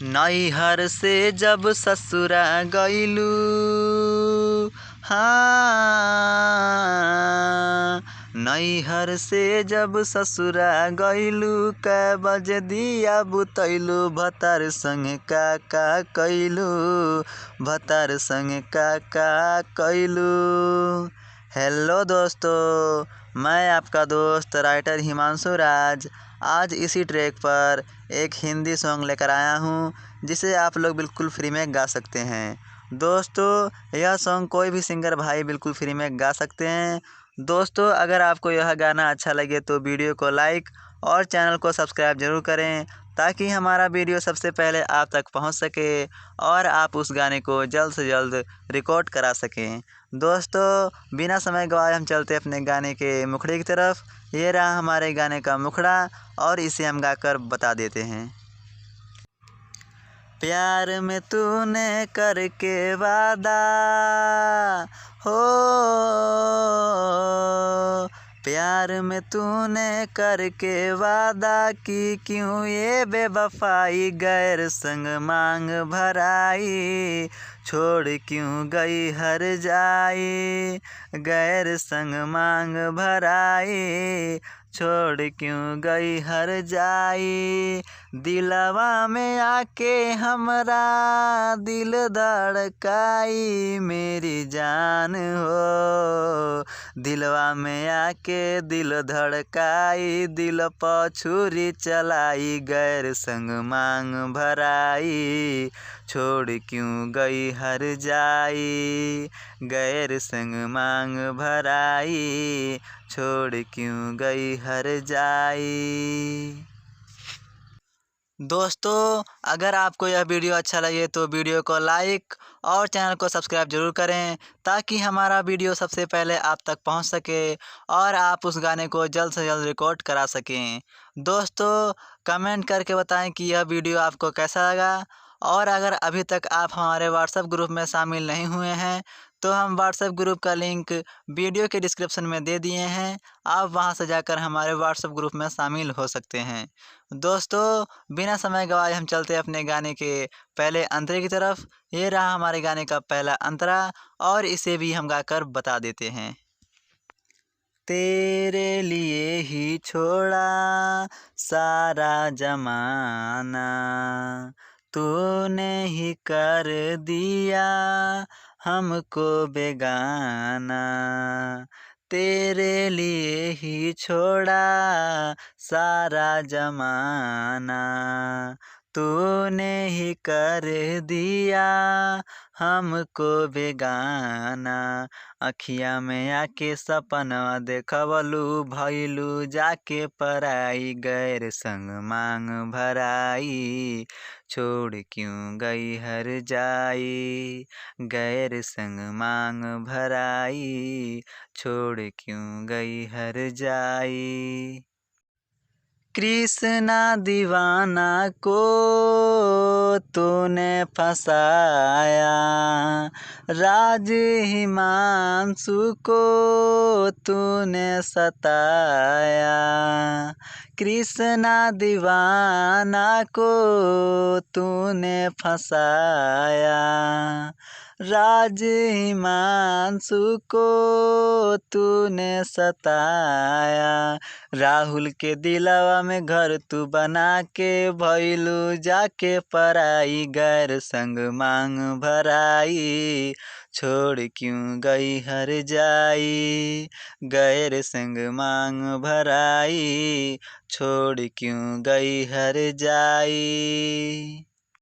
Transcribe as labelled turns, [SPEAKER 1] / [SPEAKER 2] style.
[SPEAKER 1] नैहर से जब ससुरा गइलू, हाँ नैहर से जब ससुरा गइलू, कै बजे दिया बुतैलू, भतार संगे का कैलू, भतार संगे का कैलू। हेलो दोस्तों, मैं आपका दोस्त राइटर हिमांशु राज आज इसी ट्रैक पर एक हिंदी सॉन्ग लेकर आया हूँ जिसे आप लोग बिल्कुल फ्री में गा सकते हैं। दोस्तों यह सॉन्ग कोई भी सिंगर भाई बिल्कुल फ्री में गा सकते हैं। दोस्तों अगर आपको यह गाना अच्छा लगे तो वीडियो को लाइक और चैनल को सब्सक्राइब ज़रूर करें ताकि हमारा वीडियो सबसे पहले आप तक पहुंच सके और आप उस गाने को जल्द से जल्द रिकॉर्ड करा सकें। दोस्तों बिना समय गवाए हम चलते अपने गाने के मुखड़े की तरफ। ये रहा हमारे गाने का मुखड़ा और इसे हम गाकर बता देते हैं। प्यार में तूने करके वादा हो, प्यार में तूने करके वादा की, क्यों ये बेवफाई गैर संग मांग भराई, छोड़ क्यों गई हर जाई, गैर संग मांग भराई, छोड़ क्यों गई हर जाई, दिलवा में आके हमरा दिल धड़काई मेरी जान हो, दिलवा में आके दिल धड़काई, दिल पर छुरी चलाई, गैर संग मांग भराई, छोड़ क्यों गई हर जाई, गैर संग मांग भराई, छोड़ क्यों गई हर जाई। दोस्तों अगर आपको यह वीडियो अच्छा लगे तो वीडियो को लाइक और चैनल को सब्सक्राइब जरूर करें ताकि हमारा वीडियो सबसे पहले आप तक पहुंच सके और आप उस गाने को जल्द से जल्द रिकॉर्ड करा सकें। दोस्तों कमेंट करके बताएं कि यह वीडियो आपको कैसा लगा और अगर अभी तक आप हमारे व्हाट्सएप ग्रुप में शामिल नहीं हुए हैं तो हम व्हाट्सएप ग्रुप का लिंक वीडियो के डिस्क्रिप्शन में दे दिए हैं। आप वहां से जाकर हमारे व्हाट्सएप ग्रुप में शामिल हो सकते हैं। दोस्तों बिना समय गवाए हम चलते अपने गाने के पहले अंतरे की तरफ। ये रहा हमारे गाने का पहला अंतरा और इसे भी हम गाकर बता देते हैं। तेरे लिए ही छोड़ा सारा जमाना, तूने ही कर दिया हमको बेगाना, तेरे लिए ही छोड़ा सारा जमाना, तूने ही कर दिया हमको बेगाना, अखिया में आके सपना देखवलू, भइलू जाके पराई, गैर संग मांग भराई, छोड़ क्यों गई हर जाई, गैर संग मांग भराई, छोड़ क्यों गई हर जाई। कृष्णा दीवाना को तूने फसाया, राज हिमांशु को तूने सताया, कृष्णा दीवाना को तूने फसाया, राज हिमांशु को तूने सताया, राहुल के दिलवा में घर तू बना के भइलू जाके पराई, गैर संग मांग भराई, छोड़ क्यों गई हर जाई, गैर संग मांग भराई, छोड़ क्यों गई हर जाई।